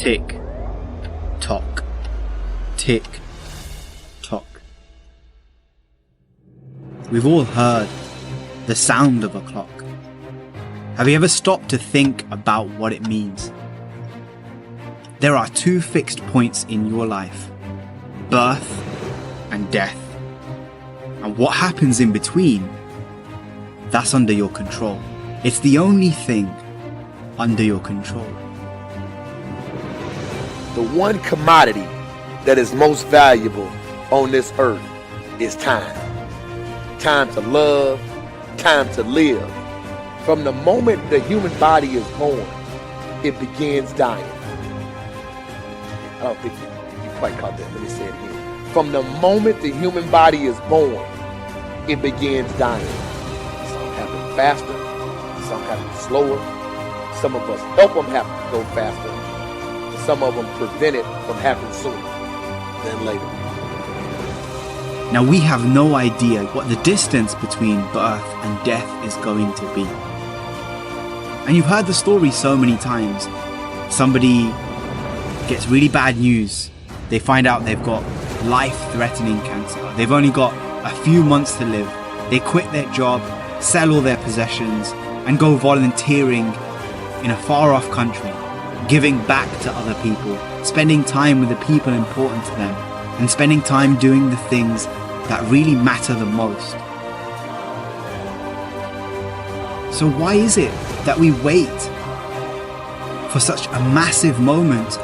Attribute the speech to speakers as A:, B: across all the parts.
A: Tick, tock, tick, tock. We've all heard the sound of a clock. Have you ever stopped to think about what it means? There are two fixed points in your life, birth and death. And what happens in between, that's under your control. It's the only thing under your control.
B: The one commodity that is most valuable on this earth is time. Time to love, time to live. From the moment the human body is born, it begins dying. I don't think you quite caught that. Let me say it again. From the moment the human body is born, it begins dying. Some happen faster, some happen slower. Some of us help them happen to go faster. Some of them prevent it from happening sooner than later.
A: Now we have no idea what the distance between birth and death is going to be. And you've heard the story so many times. Somebody gets really bad news. They find out they've got life-threatening cancer. They've only got a few months to live. They quit their job, sell all their possessions, and go volunteering in a far-off country, giving back to other people, spending time with the people important to them, and spending time doing the things that really matter the most. So why is it that we wait for such a massive moment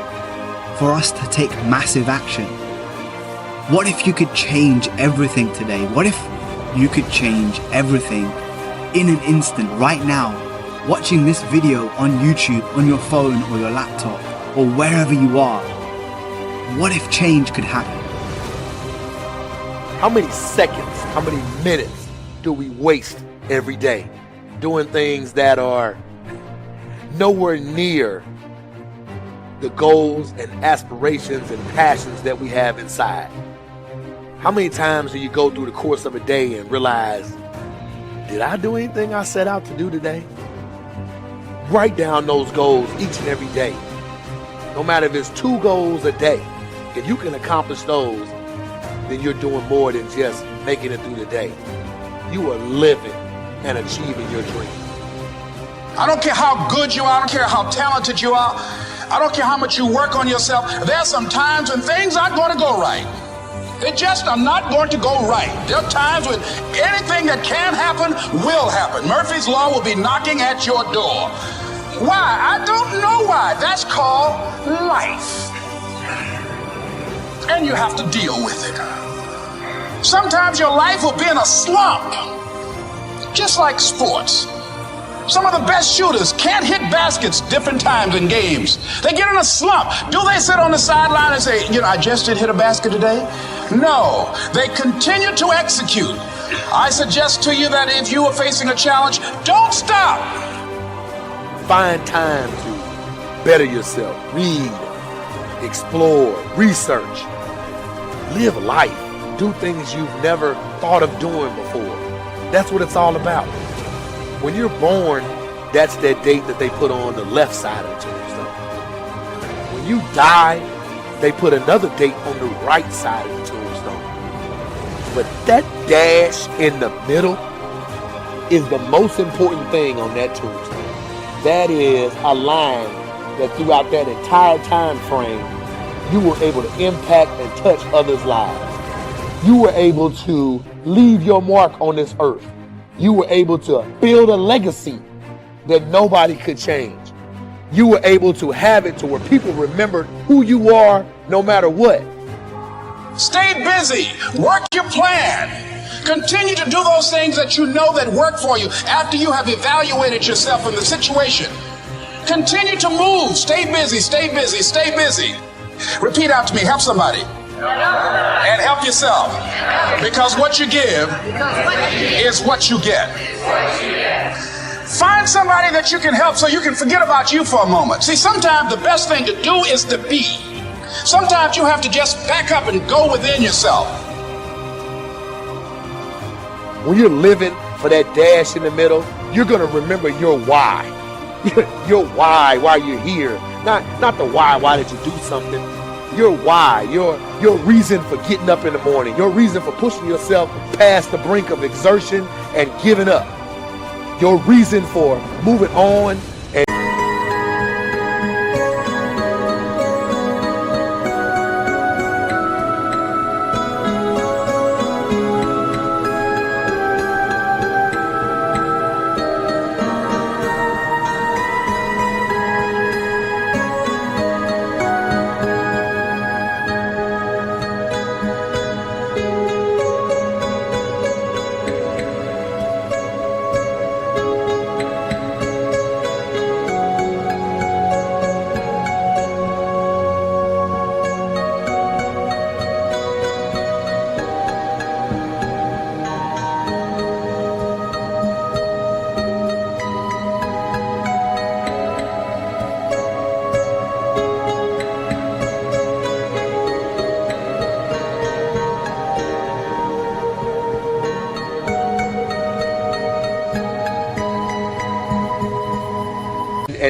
A: for us to take massive action? What if you could change everything today? What if you could change everything in an instant, right now, watching this video on YouTube, on your phone or your laptop, or wherever you are? What if change could happen?
B: How many seconds, how many minutes do we waste every day doing things that are nowhere near the goals and aspirations and passions that we have inside? How many times do you go through the course of a day and realize, did I do anything I set out to do today? Write down those goals each and every day. No matter if it's 2 goals a day, if you can accomplish those, then you're doing more than just making it through the day. You are living and achieving your dream.
C: I don't care how good you are, I don't care how talented you are, I don't care how much you work on yourself. There are some times when things aren't going to go right. They just are not going to go right. There are times when anything that can happen will happen. Murphy's Law will be knocking at your door. Why? I don't know why. That's called life. And you have to deal with it. Sometimes your life will be in a slump, just like sports. Some of the best shooters can't hit baskets different times in games. They get in a slump. Do they sit on the sideline and say, I just did hit a basket today? No, they continue to execute. I suggest to you that if you are facing a challenge, don't stop.
B: Find time to better yourself. Read, explore, research. Live life. Do things you've never thought of doing before. That's what it's all about. When you're born, that's that date that they put on the left side of the tombstone. When you die, they put another date on the right side of the tombstone. But that dash in the middle is the most important thing on that tombstone. That is a line that throughout that entire time frame, you were able to impact and touch others' lives. You were able to leave your mark on this earth. You were able to build a legacy that nobody could change. You were able to have it to where people remembered who you are no matter what.
C: Stay busy. Work your plan. Continue to do those things that you know that work for you after you have evaluated yourself in the situation. Continue to move. Stay busy, stay busy, stay busy. Repeat after me. Help somebody. And help yourself. Because what you give is what you get. Find somebody that you can help so you can forget about you for a moment. See, sometimes the best thing to do is to be. Sometimes you have to just back up and go within yourself.
B: When you're living for that dash in the middle, you're going to remember your why. Your why you're here. Not the why did you do something. Your why, your reason for getting up in the morning, your reason for pushing yourself past the brink of exertion and giving up. Your reason for moving on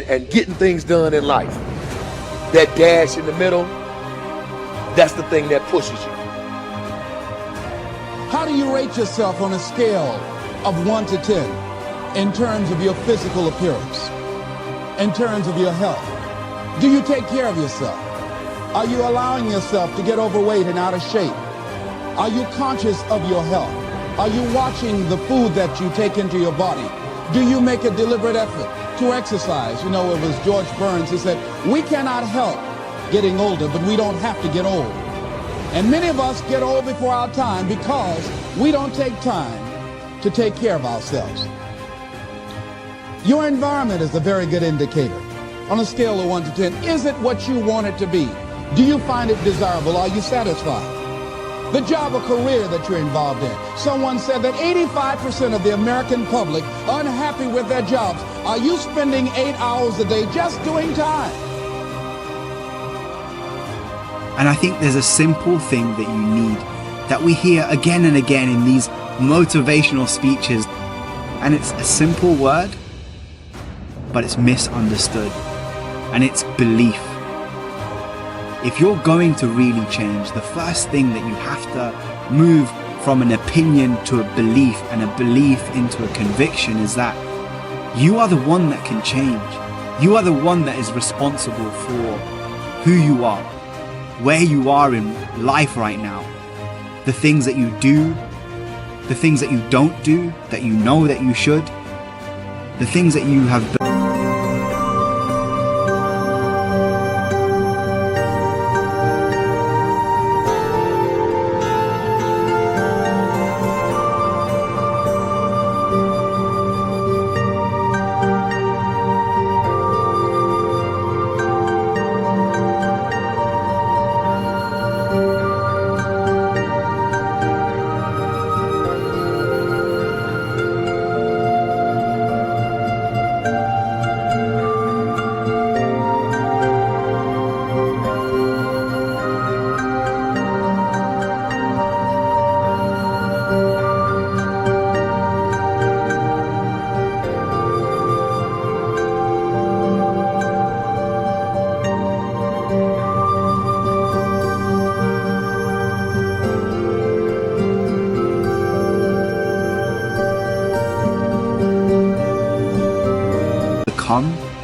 B: and getting things done in life. That dash in the middle, that's the thing that pushes you.
C: How do you rate yourself on a scale of 1 to 10 in terms of your physical appearance, in terms of your health? Do you take care of yourself? Are you allowing yourself to get overweight and out of shape? Are you conscious of your health? Are you watching the food that you take into your body? Do you make a deliberate effort to exercise? You know, it was George Burns who said, we cannot help getting older, but we don't have to get old. And many of us get old before our time because we don't take time to take care of ourselves. Your environment is a very good indicator. On a scale of 1 to 10, is it what you want it to be? Do you find it desirable? Are you satisfied? The job or career that you're involved in. Someone said that 85% of the American public are unhappy with their jobs. Are you spending 8 hours a day just doing time?
A: And I think there's a simple thing that you need, that we hear again and again in these motivational speeches. And it's a simple word, but it's misunderstood. And it's belief. If you're going to really change, the first thing that you have to move from an opinion to a belief, and a belief into a conviction, is that you are the one that can change. You are the one that is responsible for who you are, where you are in life right now, the things that you do, the things that you don't do, that you know that you should, the things that you have done.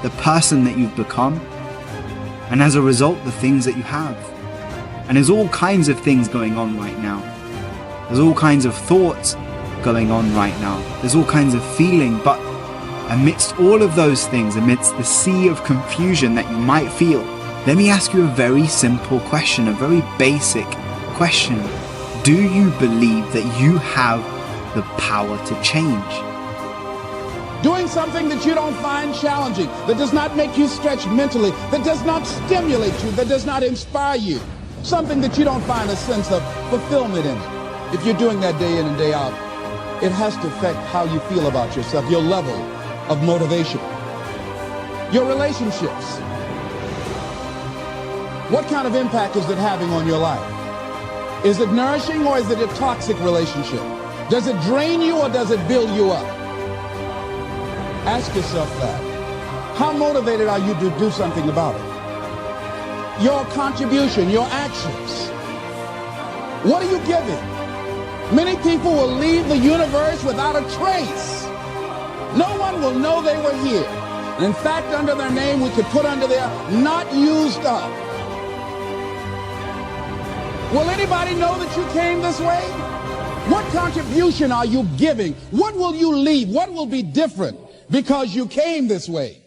A: The person that you've become, and as a result the things that you have. And there's all kinds of things going on right now. There's all kinds of thoughts going on right now. There's all kinds of feeling, but amidst all of those things, amidst the sea of confusion that you might feel, let me ask you a very simple question, a very basic question. Do you believe that you have the power to change?
C: Doing something that you don't find challenging, that does not make you stretch mentally, that does not stimulate you, that does not inspire you. Something that you don't find a sense of fulfillment in. If you're doing that day in and day out, it has to affect how you feel about yourself, your level of motivation. Your relationships. What kind of impact is it having on your life? Is it nourishing or is it a toxic relationship? Does it drain you or does it build you up? Ask yourself that. How motivated are you to do something about it? Your contribution, your actions. What are you giving? Many people will leave the universe without a trace. No one will know they were here. In fact, under their name, we could put under there, not used up. Will anybody know that you came this way? What contribution are you giving? What will you leave? What will be different because you came this way?